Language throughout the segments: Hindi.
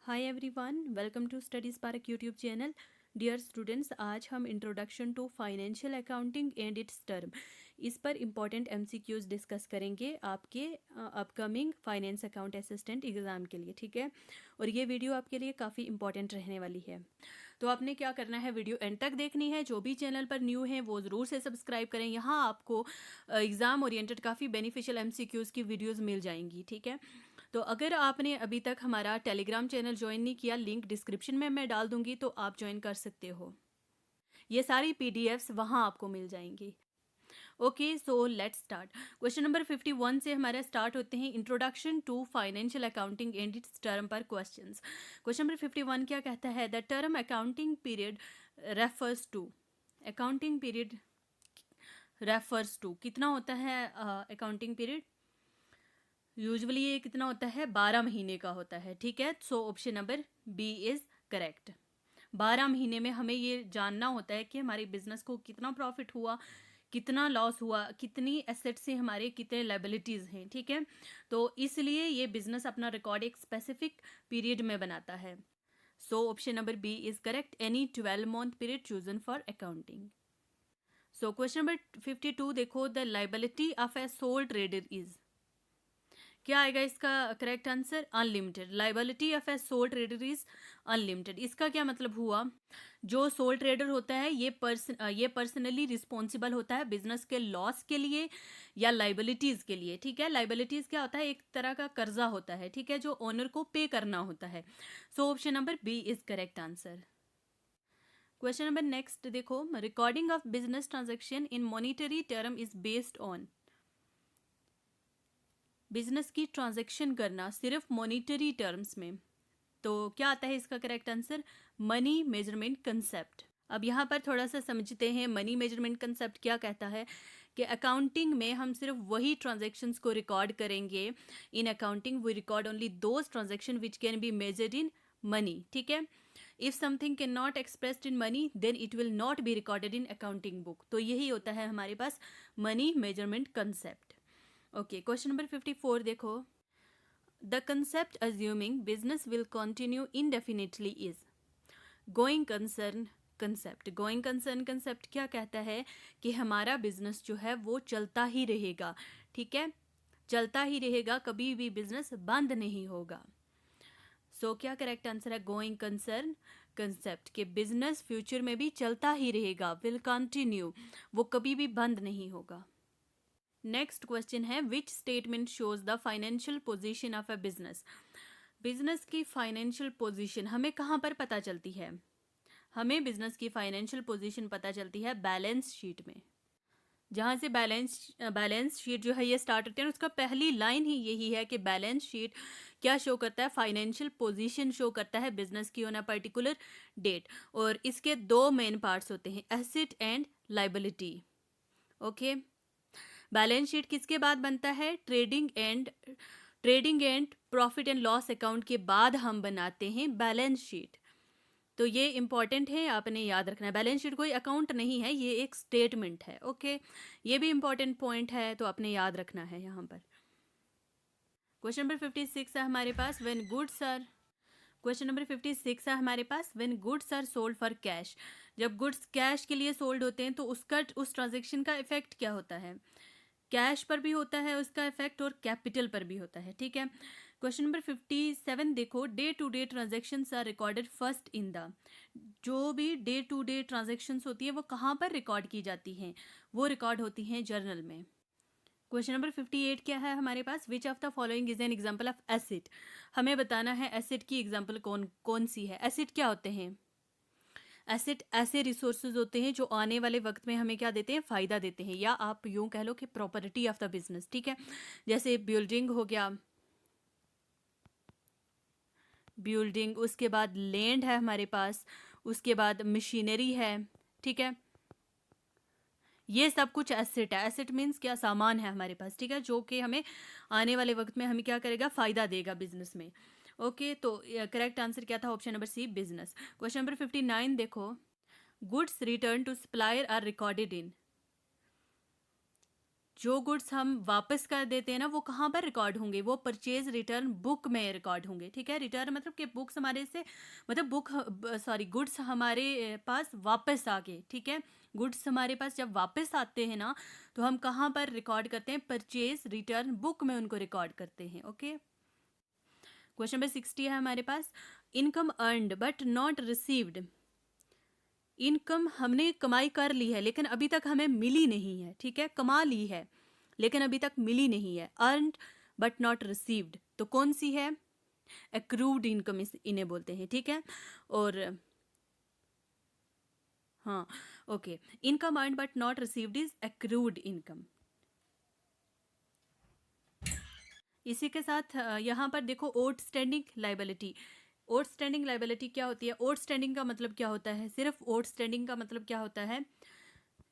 Hi everyone, welcome to study spark YouTube channel. Dear students, आज हम introduction to financial accounting and its term इस पर इम्पॉर्टेंट एमसीक्यूज डिस्कस करेंगे आपके upcoming finance account assistant exam के लिए। ठीक है, और ये वीडियो आपके लिए काफ़ी इंपॉर्टेंट रहने वाली है। तो आपने क्या करना है, वीडियो एंड तक देखनी है। जो भी चैनल पर न्यू है वो ज़रूर से सब्सक्राइब करें। यहाँ आपको एग्ज़ाम ओरिएंटेड काफ़ी बेनिफिशियल एमसीक्यूज़ की वीडियोज़ मिल जाएंगी। ठीक है, तो अगर आपने अभी तक हमारा टेलीग्राम चैनल ज्वाइन नहीं किया, लिंक डिस्क्रिप्शन में मैं डाल दूंगी, तो आप ज्वाइन कर सकते हो। ये सारी पीडीएफ्स वहाँ आपको मिल जाएंगी। Okay, so let's start. Question number 51 से हमारा स्टार्ट होते हैं। Introduction to financial accounting and its term पर क्वेश्चंस। क्वेश्चन नंबर 51 क्या कहता है? The term accounting period refers to. Accounting period refers to कितना होता है? अकाउंटिंग पीरियड यूजुअली ये कितना होता है? 12 महीने का होता है। ठीक है, so option number B is correct. 12 महीने में हमें ये जानना होता है कि हमारे बिजनेस को कितना प्रॉफिट हुआ, कितना लॉस हुआ, कितनी एसेट से हमारे कितने लायबिलिटीज़ हैं। ठीक है, तो इसलिए ये बिजनेस अपना रिकॉर्ड एक स्पेसिफिक पीरियड में बनाता है। So option number B is correct, any 12 month period chosen for accounting. So question number 52 देखो, the liability of a sole trader is. क्या आएगा इसका correct answer? Unlimited. Liability of a sole trader is unlimited. इसका क्या मतलब हुआ? जो सोल ट्रेडर होता है ये पर्सनली रिस्पॉन्सिबल होता है बिजनेस के लॉस के लिए या लाइबिलिटीज के लिए। ठीक है, लाइबिलिटीज क्या होता है? एक तरह का कर्जा होता है। ठीक है, जो ओनर को पे करना होता है। So option number B is correct answer. Question number next देखो, recording of business transaction in monetary term is based on. Business की ट्रांजैक्शन करना सिर्फ मॉनिटरी टर्म्स में, तो क्या आता है इसका correct answer? Money measurement concept. अब यहाँ पर थोड़ा सा समझते हैं मनी मेजरमेंट कंसेप्ट क्या कहता है कि अकाउंटिंग में हम सिर्फ वही ट्रांजैक्शंस को रिकॉर्ड करेंगे। In accounting we record only those transaction which can be measured in money. ठीक है, if something can not expressed in money then it will not be recorded in accounting book. तो यही होता है हमारे पास money measurement concept. Okay, question number 54 देखो, the concept assuming business will continue indefinitely is. Going concern concept. Going concern concept क्या कहता है कि हमारा बिजनेस जो है वो चलता ही रहेगा। ठीक है, चलता ही रहेगा, कभी भी बिजनेस बंद नहीं होगा। सो क्या करेक्ट आंसर है? गोइंग कंसर्न कंसेप्ट के बिजनेस फ्यूचर में भी चलता ही रहेगा, विल कंटिन्यू, वो कभी भी बंद नहीं होगा। नेक्स्ट क्वेश्चन है, which statement shows the financial position of a business. Business की फाइनेंशियल पोजीशन हमें कहाँ पर पता चलती है? हमें बिजनेस की फाइनेंशियल पोजीशन पता चलती है बैलेंस शीट में। जहाँ से बैलेंस शीट जो है ये स्टार्ट होती है, उसका पहली लाइन ही यही है कि बैलेंस शीट क्या शो करता है? फाइनेंशियल पोजीशन शो करता है बिजनेस की ऑन अ पर्टिकुलर डेट। और इसके दो मेन पार्ट्स होते हैं, asset and liability. Okay, balance sheet किसके बाद बनता है? Trading and profit and loss account के बाद हम बनाते हैं बैलेंस शीट। तो ये इंपॉर्टेंट है, आपने याद रखना है। बैलेंस शीट कोई अकाउंट नहीं है, ये एक स्टेटमेंट है। ओके, ये भी इंपॉर्टेंट पॉइंट है, तो आपने याद रखना है यहाँ पर। क्वेश्चन नंबर 56 है हमारे पास, when goods are. Question number 56 है हमारे पास, when goods are sold for cash. जब गुड्स कैश के लिए सोल्ड होते हैं तो उसका उस ट्रांजेक्शन का इफेक्ट क्या होता है? कैश पर भी होता है उसका इफेक्ट और कैपिटल पर भी होता है। ठीक है, क्वेश्चन नंबर 57 देखो, day to day transactions are recorded first in the. जो भी डे टू डे ट्रांजेक्शन्स होती है वो कहाँ पर रिकॉर्ड की जाती हैं? वो रिकॉर्ड होती हैं जर्नल में। क्वेश्चन नंबर 58 क्या है हमारे पास? Which of the following is an example of acid. हमें बताना है एसिड की एग्जाम्पल कौन कौन सी है। एसिड क्या होते हैं? एसेट ऐसे रिसोर्सेज होते हैं जो आने वाले वक्त में हमें क्या देते हैं? फ़ायदा देते हैं, या आप यूँ कह लो कि प्रॉपर्टी ऑफ द बिजनेस। ठीक है, जैसे बिल्डिंग हो गया, बिल्डिंग, उसके बाद लैंड है हमारे पास, उसके बाद मशीनरी है। ठीक है, ये सब कुछ एसेट है। एसेट मीन्स क्या? सामान है हमारे पास। ठीक है, जो कि हमें आने वाले वक्त में हमें क्या करेगा? फ़ायदा देगा बिजनेस में। ओके, तो करेक्ट आंसर क्या था? Option number C, business. Question number 59 देखो, goods return to supplier are recorded in. जो गुड्स हम वापस कर देते हैं ना वो कहाँ पर रिकॉर्ड होंगे, वो परचेज रिटर्न बुक में रिकॉर्ड होंगे, ठीक है। रिटर्न मतलब कि बुक्स हमारे से मतलब गुड्स हमारे पास वापस आ गए, ठीक है। गुड्स हमारे पास जब वापस आते हैं ना तो हम कहाँ पर रिकॉर्ड करते हैं, परचेज रिटर्न बुक में उनको रिकॉर्ड करते हैं, ओके। क्वेश्चन नंबर 60 है हमारे पास, income earned but not received. Income हमने कमाई कर ली है लेकिन अभी तक हमें मिली नहीं है, ठीक है। कमा ली है लेकिन अभी तक मिली नहीं है, अर्नड बट नॉट रिसीव्ड, तो कौन सी है, एक्रूड इनकम इन्हें बोलते हैं, ठीक है। और हाँ, okay, income earned but not received is accrued income. इसी के साथ यहाँ पर देखो आउटस्टैंडिंग लाइबिलिटी। आउटस्टैंडिंग लाइबिलिटी क्या होती है, आउटस्टैंडिंग का मतलब क्या होता है, सिर्फ आउटस्टैंडिंग का मतलब क्या होता है,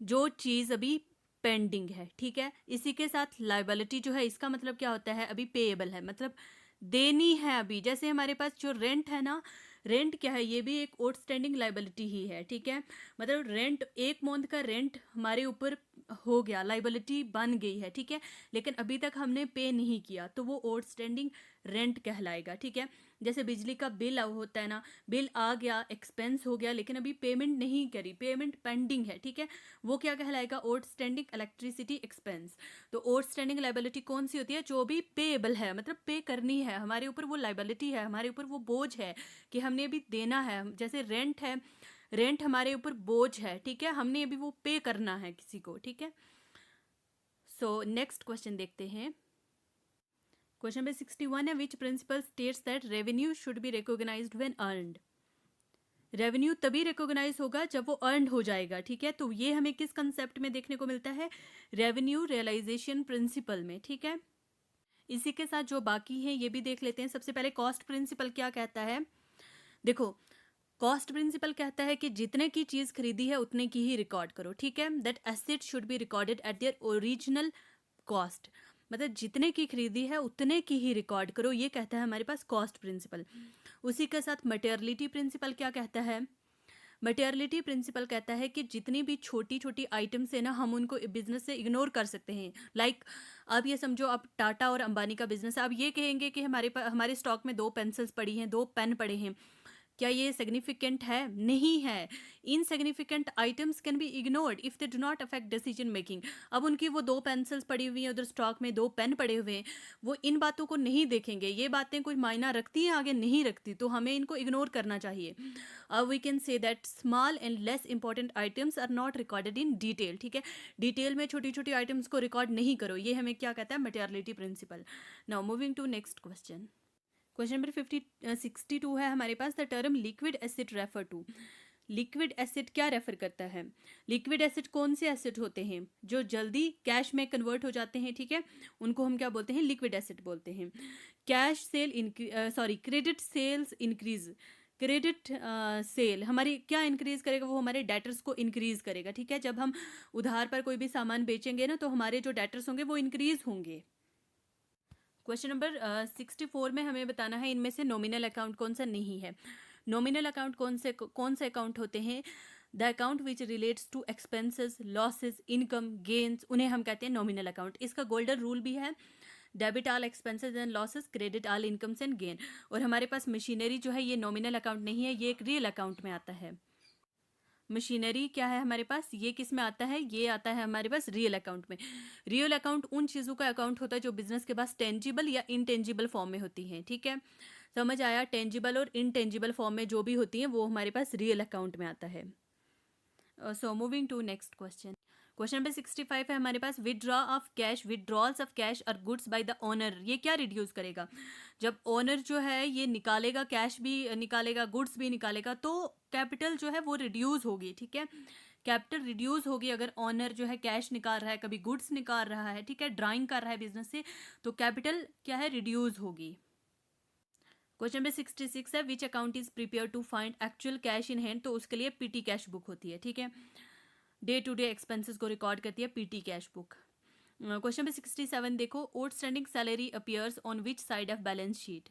जो चीज़ अभी पेंडिंग है, ठीक है। इसी के साथ लाइबिलिटी जो है इसका मतलब क्या होता है, अभी पेएबल है, मतलब देनी है अभी। जैसे हमारे पास जो रेंट है ना, रेंट क्या है, ये भी एक आउटस्टैंडिंग लाइबिलिटी ही है, ठीक है। मतलब रेंट, एक मंथ का रेंट हमारे ऊपर हो गया, लाइबिलिटी बन गई है, ठीक है, लेकिन अभी तक हमने पे नहीं किया तो वो आउटस्टैंडिंग रेंट कहलाएगा, ठीक है। जैसे बिजली का बिल होता है ना, बिल आ गया, एक्सपेंस हो गया, लेकिन अभी पेमेंट नहीं करी, पेमेंट पेंडिंग है, ठीक है, वो क्या कहलाएगा, आउटस्टैंडिंग इलेक्ट्रिसिटी एक्सपेंस। तो आउटस्टैंडिंग लाइबिलिटी कौन सी होती है, जो भी पेएबल है, मतलब पे करनी है हमारे ऊपर, वो लाइबिलिटी है, हमारे ऊपर वो बोझ है कि हमने अभी देना है। जैसे रेंट है, रेंट हमारे ऊपर बोझ है, ठीक है, हमने अभी वो पे करना है किसी को, ठीक है। सो नेक्स्ट क्वेश्चन देखते हैं। क्वेश्चन नंबर 61 है, which principle states that revenue should be recognized when earned. Revenue तभी रिकॉग्नाइज होगा जब वो अर्न हो जाएगा, ठीक है। तो ये हमें किस कंसेप्ट में देखने को मिलता है, रेवेन्यू रियलाइजेशन प्रिंसिपल में, ठीक है। इसी के साथ जो बाकी है ये भी देख लेते हैं। सबसे पहले कॉस्ट प्रिंसिपल क्या कहता है, देखो कॉस्ट प्रिंसिपल कहता है कि जितने की चीज खरीदी है उतने की ही रिकॉर्ड करो, ठीक है। That asset should be recorded at their original cost, मतलब जितने की खरीदी है उतने की ही रिकॉर्ड करो, ये कहता है हमारे पास कॉस्ट प्रिंसिपल। उसी के साथ मटेरियलिटी प्रिंसिपल क्या कहता है, मटेरियलिटी प्रिंसिपल कहता है कि जितनी भी छोटी छोटी आइटम्स है ना, हम उनको बिजनेस से इग्नोर कर सकते हैं। लाइक आप ये समझो, आप टाटा और अंबानी का बिजनेस है, आप ये कहेंगे कि हमारे पास, हमारे स्टॉक में 2 पेंसिल्स पड़ी हैं, 2 पेन पड़े हैं, क्या ये सिग्निफिकेंट है, नहीं है। Insignificant items can be ignored if they do not affect decision making. अब उनकी वो 2 पेंसिल्स पड़ी हुई हैं, उधर स्टॉक में 2 पेन पड़े हुए हैं, वो इन बातों को नहीं देखेंगे, ये बातें कोई मायना रखती हैं आगे, नहीं रखती, तो हमें इनको इग्नोर करना चाहिए। अब we can say that small and less important items are not recorded in detail, ठीक है। डिटेल में छोटी छोटी आइटम्स को रिकॉर्ड नहीं करो, ये हमें क्या कहता है, materiality principle. Now moving to next question. Question number 62 है हमारे पास, the term liquid acid refer to. Liquid acid क्या रेफर करता है, लिक्विड एसिड कौन से एसिड होते हैं जो जल्दी कैश में कन्वर्ट हो जाते हैं, ठीक है, उनको हम क्या बोलते हैं, लिक्विड एसिड बोलते हैं। Cash sale credit sales increase, credit sale हमारी क्या इंक्रीज करेगा, वो हमारे डेटर्स को इंक्रीज करेगा, ठीक है। जब हम उधार पर कोई भी सामान बेचेंगे ना तो हमारे जो डेटर्स होंगे वो इंक्रीज होंगे। क्वेश्चन नंबर 64 में हमें बताना है इनमें से नॉमिनल अकाउंट कौन सा नहीं है। नॉमिनल अकाउंट कौन से अकाउंट होते हैं, the account which relates to expenses, losses, income, gains, उन्हें हम कहते हैं नॉमिनल अकाउंट। इसका गोल्डन रूल भी है, debit all expenses and losses, credit all incomes and gain. और हमारे पास मशीनरी जो है ये नॉमिनल अकाउंट नहीं है, ये एक रियल अकाउंट में आता है। मशीनरी क्या है हमारे पास, ये किस में आता है, ये आता है हमारे पास रियल अकाउंट में। रियल अकाउंट उन चीज़ों का अकाउंट होता है जो बिजनेस के पास टेंजिबल या इनटेंजिबल फॉर्म में होती हैं, ठीक है। समझ आया, टेंजिबल और इनटेंजिबल फॉर्म में जो भी होती हैं वो हमारे पास रियल अकाउंट में आता है। So moving to next question. Question number 65 है हमारे पास, withdraw of cash, withdrawals of cash और गुड्स बाय द ओनर, ये क्या रिड्यूस करेगा, जब ओनर जो है ये निकालेगा, कैश भी निकालेगा, गुड्स भी निकालेगा, तो कैपिटल जो है वो रिड्यूस होगी, ठीक है। कैपिटल रिड्यूस होगी अगर ओनर जो है कैश निकाल रहा है, कभी गुड्स निकाल रहा है, ठीक है, ड्राइंग कर रहा है बिजनेस से, तो कैपिटल क्या है, रिड्यूस होगी। क्वेश्चन नंबर 66 है, which account is prepare to find actual cash in hand, तो उसके लिए पीटी कैश बुक होती है, ठीक है। डे टू डे एक्सपेंसेस को रिकॉर्ड करती है PT cash book. Question number 67 देखो, outstanding salary appears on which side of balance sheet.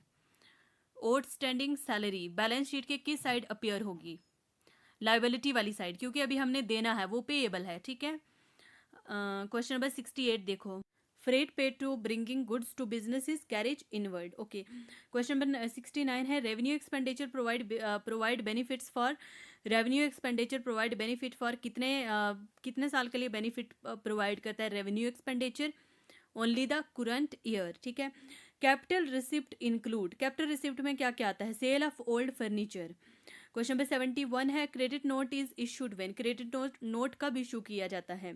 Outstanding salary balance sheet के किस साइड अपीयर होगी, लाइबिलिटी वाली साइड, क्योंकि अभी हमने देना है, वो पेएबल है, ठीक है। क्वेश्चन नंबर 68 देखो, freight paid to bringing goods to business is carriage inward. Okay, question number 69 है, revenue expenditure provide benefits for, revenue expenditure provide benefit for कितने साल के लिए बेनिफिट प्रोवाइड करता है revenue expenditure? Only the current year, ठीक है। Capital receipt include, capital receipt में क्या क्या आता है? Sale of old furniture. Question number 71 है, credit note is issued when, credit note कब इशू किया जाता है?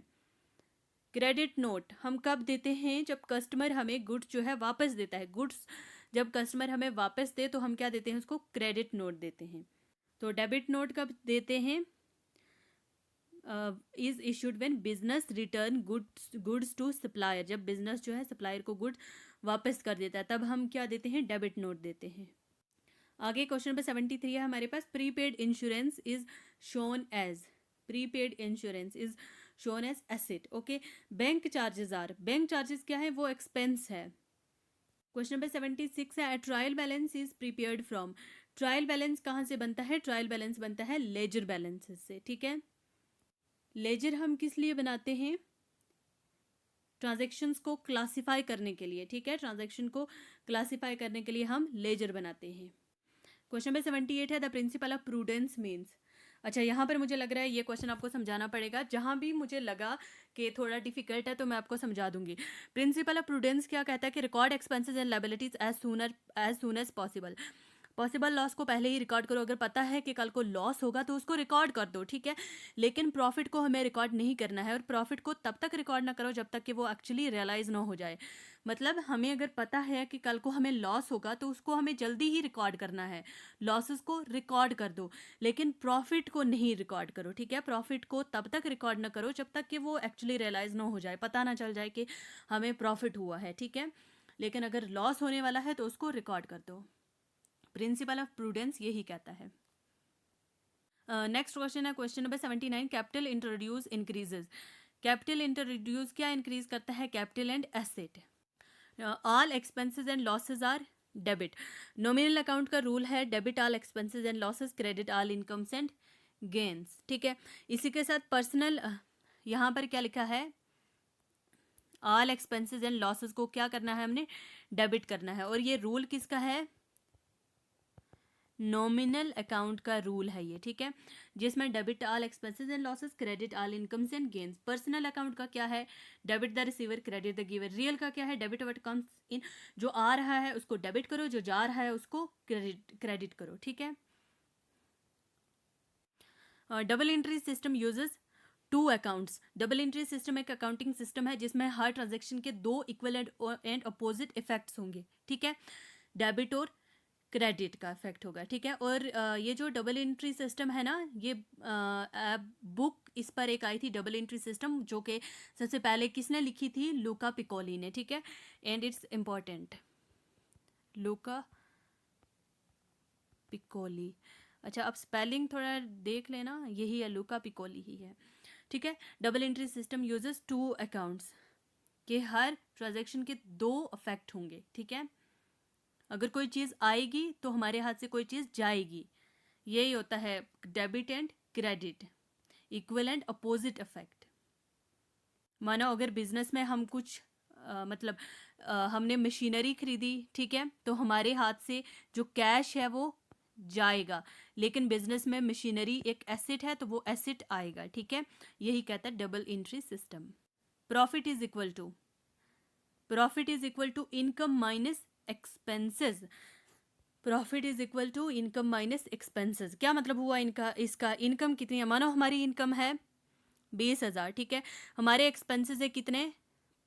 क्रेडिट नोट हम कब देते हैं? जब कस्टमर हमें गुड्स जो है वापस देता है। गुड्स जब कस्टमर हमें वापस दे तो हम क्या देते हैं? उसको क्रेडिट नोट देते हैं। तो डेबिट नोट कब देते हैं? Is issued when business return goods to supplier, जब बिजनेस जो है सप्लायर को गुड्स वापस कर देता है तब हम क्या देते हैं? डेबिट नोट देते हैं। आगे क्वेश्चन नंबर 73 है हमारे पास, prepaid insurance is shown as, prepaid insurance is shown as asset. Okay, bank charges are, bank charges क्या है? वो एक्सपेंस है। क्वेश्चन नंबर 76 है, trial balance is prepared from, trial balance कहाँ से बनता है? ट्रायल बैलेंस बनता है लेजर बैलेंस से, ठीक है। लेजर हम किस लिए बनाते हैं? ट्रांजैक्शंस को क्लासिफाई करने के लिए, ठीक है। ट्रांजैक्शन को क्लासिफाई करने के लिए हम लेजर बनाते हैं। क्वेश्चन नंबर 78 है, the principle of prudence means. अच्छा, यहाँ पर मुझे लग रहा है ये क्वेश्चन आपको समझाना पड़ेगा, जहाँ भी मुझे लगा कि थोड़ा डिफिकल्ट है तो मैं आपको समझा दूंगी। प्रिंसिपल ऑफ प्रूडेंस क्या कहता है कि record expenses and liabilities as soon as possible, possible loss को पहले ही रिकॉर्ड करो। अगर पता है कि कल को लॉस होगा तो उसको रिकॉर्ड कर दो, ठीक है। लेकिन प्रॉफिट को हमें रिकॉर्ड नहीं करना है, और प्रॉफिट को तब तक रिकॉर्ड ना करो जब तक कि वो एक्चुअली रियलाइज ना हो जाए। मतलब हमें अगर पता है कि कल को हमें लॉस होगा तो उसको हमें जल्दी ही रिकॉर्ड करना है, लॉसेस को रिकॉर्ड कर दो, लेकिन प्रॉफिट को नहीं रिकॉर्ड करो, ठीक है। प्रॉफिट को तब तक रिकॉर्ड ना करो जब तक कि वो एक्चुअली रियलाइज ना हो जाए, पता ना चल जाए कि हमें प्रॉफिट हुआ है, ठीक है। लेकिन अगर लॉस होने वाला है तो उसको रिकॉर्ड कर दो। प्रिंसिपल ऑफ प्रूडेंस यही कहता है। नेक्स्ट क्वेश्चन है question number 79, capital introduce increases, capital introduce क्या इंक्रीज करता है? Capital and asset. All expenses and losses are debit, nominal account का रूल है debit all expenses and losses, credit all incomes and gains, ठीक है। इसी के साथ पर्सनल, यहाँ पर क्या लिखा है? ऑल एक्सपेंसेस एंड लॉसेज को क्या करना है? हमने डेबिट करना है, और ये रूल किसका है? नॉमिनल अकाउंट का रूल है ये, ठीक है, जिसमें debit all expenses and losses, credit all incomes and gains. Personal account का क्या है? Debit the receiver, credit the giver. Real का क्या है? डेबिट व्हाट कम्स इन, जो आ रहा है उसको डेबिट करो, जो जा रहा है उसको क्रेडिट करो, ठीक है। Double entry system uses two accounts, double entry system एक अकाउंटिंग सिस्टम है जिसमें हर ट्रांजेक्शन के दो इक्वल एंड अपोजिट इफेक्ट्स होंगे, ठीक है। डेबिट और क्रेडिट का इफेक्ट होगा, ठीक है। और ये जो डबल एंट्री सिस्टम है ना, ये बुक इस पर एक आई थी, डबल एंट्री सिस्टम, जो कि सबसे पहले किसने लिखी थी? लूका पिकोली ने, ठीक है। एंड इट्स इम्पॉर्टेंट, लूका पिकोली। अच्छा, अब स्पेलिंग थोड़ा देख लेना, यही है, लूका पिकोली ही है, ठीक है। Double entry system uses two accounts, के हर ट्रांजेक्शन के दो इफेक्ट होंगे, ठीक है। अगर कोई चीज़ आएगी तो हमारे हाथ से कोई चीज़ जाएगी, यही होता है debit and credit, equal and opposite effect. मानो अगर बिजनेस में हम कुछ मतलब हमने मशीनरी खरीदी, ठीक है, तो हमारे हाथ से जो कैश है वो जाएगा, लेकिन बिजनेस में मशीनरी एक एसेट है तो वो एसेट आएगा, ठीक है। यही कहता है double entry system. Profit is equal to, profit is equal to income minus expenses, profit is equal to income minus expenses. क्या मतलब हुआ इनका? इसका इनकम कितनी है? मानो हमारी इनकम है 20,000, ठीक है, हमारे एक्सपेंसेस है कितने?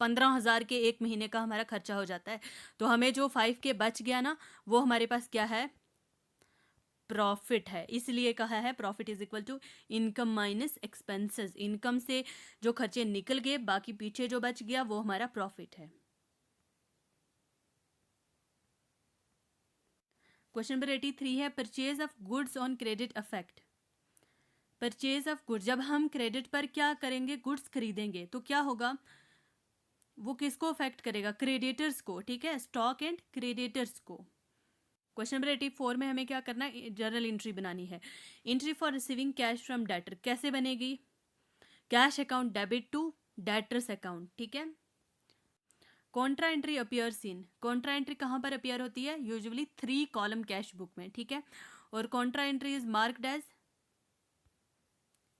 15,000 के एक महीने का हमारा खर्चा हो जाता है, तो हमें जो 5 के बच गया ना, वो हमारे पास क्या है? प्रॉफिट है। इसलिए कहा है profit is equal to income minus expenses, income से जो खर्चे निकल गए, बाकी पीछे जो बच गया वो हमारा प्रॉफिट है। क्वेश्चन नंबर 83 है, purchase of goods on credit affect, purchase of goods, जब हम क्रेडिट पर क्या करेंगे? गुड्स खरीदेंगे, तो क्या होगा? वो किसको अफेक्ट करेगा? क्रेडिटर्स को, ठीक है, स्टॉक एंड क्रेडिटर्स को। क्वेश्चन नंबर 84 में हमें क्या करना है? जर्नल एंट्री बनानी है। Entry for receiving cash from debtor कैसे बनेगी? Cash account debit to debtors account, ठीक है। Contra entry appears in, contra entry कहाँ पर अपियर होती है? यूजुअली 3 कॉलम कैश बुक में, ठीक है। और contra entry is marked as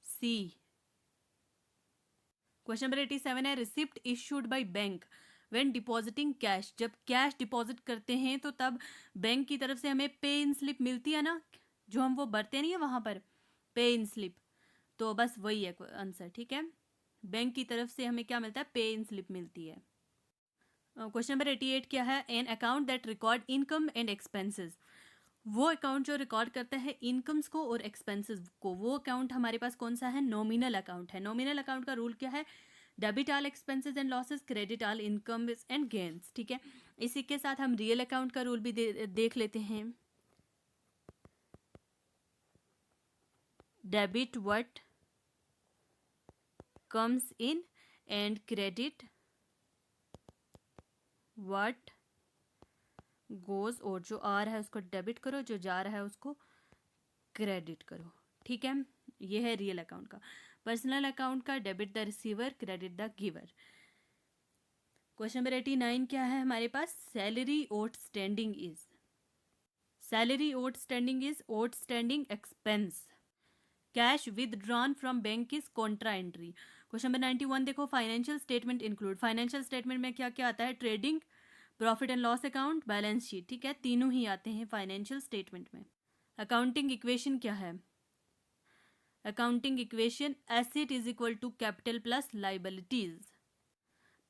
C. Question number 87 है, receipt issued by bank when depositing cash, जब कैश डिपॉजिट करते हैं तो तब बैंक की तरफ से हमें पे इन स्लिप मिलती है ना, जो हम वो भरते नहीं है वहां पर पे इन स्लिप, तो बस वही है आंसर, ठीक है। बैंक की तरफ से हमें क्या मिलता है? पे इन स्लिप मिलती है। क्वेश्चन नंबर 88 क्या है? An account that record income and expenses, वो अकाउंट जो रिकॉर्ड करता है इनकम्स को और एक्सपेंसेस को, वो अकाउंट हमारे पास कौन सा है? नॉमिनल अकाउंट है। नॉमिनल अकाउंट का रूल क्या है? Debit all expenses and losses, credit all income and gains, ठीक है। इसी के साथ हम रियल अकाउंट का रूल भी देख लेते हैं। Debit what comes in and credit what goes, और जो आ रहा है उसको डेबिट करो, जो जा रहा है उसको क्रेडिट करो, ठीक है। ये है रियल अकाउंट का। पर्सनल अकाउंट का debit the receiver, credit the giver. Question number 89 क्या है हमारे पास? Salary outstanding is, salary outstanding is outstanding expense, cash withdrawn from bank is contra entry. Question number 91 देखो, financial statement include, financial statement में क्या क्या आता है? Trading, profit and loss account, balance sheet, ठीक है। तीनों ही आते हैं फाइनेंशियल स्टेटमेंट में। अकाउंटिंग इक्वेशन क्या है? Accounting equation asset is equal to capital plus liabilities.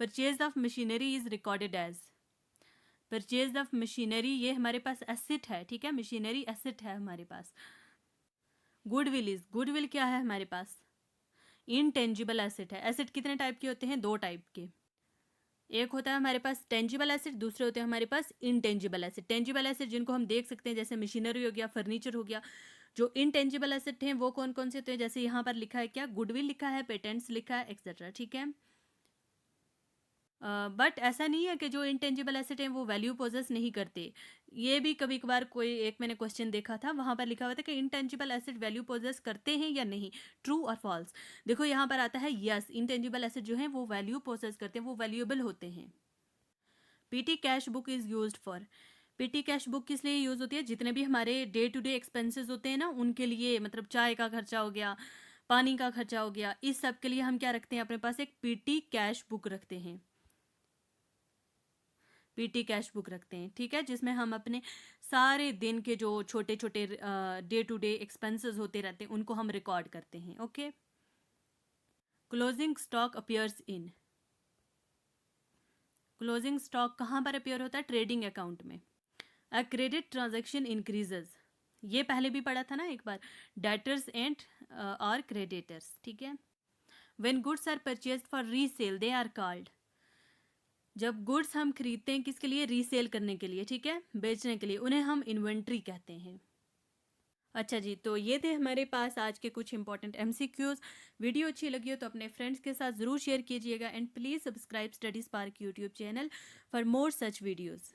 Purchase of machinery is recorded as, purchase of machinery ये हमारे पास एसेट है, ठीक है, मशीनरी एसेट है हमारे पास। गुडविल इज, गुडविल क्या है हमारे पास? इनटेंजिबल एसेट है। एसेट कितने टाइप के होते हैं? 2 टाइप के, एक होता है हमारे पास टेंजिबल एसेट, दूसरे होते हैं हमारे पास इनटेंजिबल एसेट। टेंजिबल एसेट जिनको हम देख सकते हैं जैसे मशीनरी हो गया, फर्नीचर हो गया। जो इनटेंजिबल एसेट हैं वो कौन कौन से होते हैं? जैसे यहाँ पर लिखा है क्या? गुडविल लिखा है, पेटेंट्स लिखा है, एक्सेट्रा, ठीक है। बट ऐसा नहीं है कि जो इंटेंजिबल एसेट हैं वो वैल्यू पोजेस नहीं करते। ये भी कभी कभार कोई एक मैंने क्वेश्चन देखा था, वहाँ पर लिखा हुआ था कि इंटेंजिबल एसेट वैल्यू पोजेस करते हैं या नहीं, ट्रू और फॉल्स। देखो यहाँ पर आता है यस, इंटेंजिबल एसेट जो है वो वैल्यू पोजेस करते हैं, वो वैल्यूएबल होते हैं। PT cash book is used for, PT cash book किस लिए यूज होती है? जितने भी हमारे डे टू डे एक्सपेंसेस होते हैं ना उनके लिए, मतलब चाय का खर्चा हो गया, पानी का खर्चा हो गया, इस सब के लिए हम क्या रखते हैं अपने पास? एक पीटी कैश बुक रखते हैं, पीटी कैश बुक रखते हैं, ठीक है, जिसमें हम अपने सारे दिन के जो छोटे छोटे डे टू डे एक्सपेंसेस होते रहते हैं उनको हम रिकॉर्ड करते हैं, okay. Closing stock appears in, closing stock कहाँ पर अपियर होता है? ट्रेडिंग अकाउंट में। अ क्रेडिट ट्रांजैक्शन इंक्रीजेज, ये पहले भी पढ़ा था ना एक बार, डेटर्स एंड और क्रेडिटर्स, ठीक है। When goods are purchased for resale they are called, जब गुड्स हम खरीदते हैं किसके लिए? रीसेल करने के लिए, ठीक है, बेचने के लिए, उन्हें हम इन्वेंट्री कहते हैं। अच्छा जी, तो ये थे हमारे पास आज के कुछ इंपॉर्टेंट एमसीक्यूज। वीडियो अच्छी लगी हो तो अपने फ्रेंड्स के साथ ज़रूर शेयर कीजिएगा and please subscribe study spark YouTube channel for more such videos.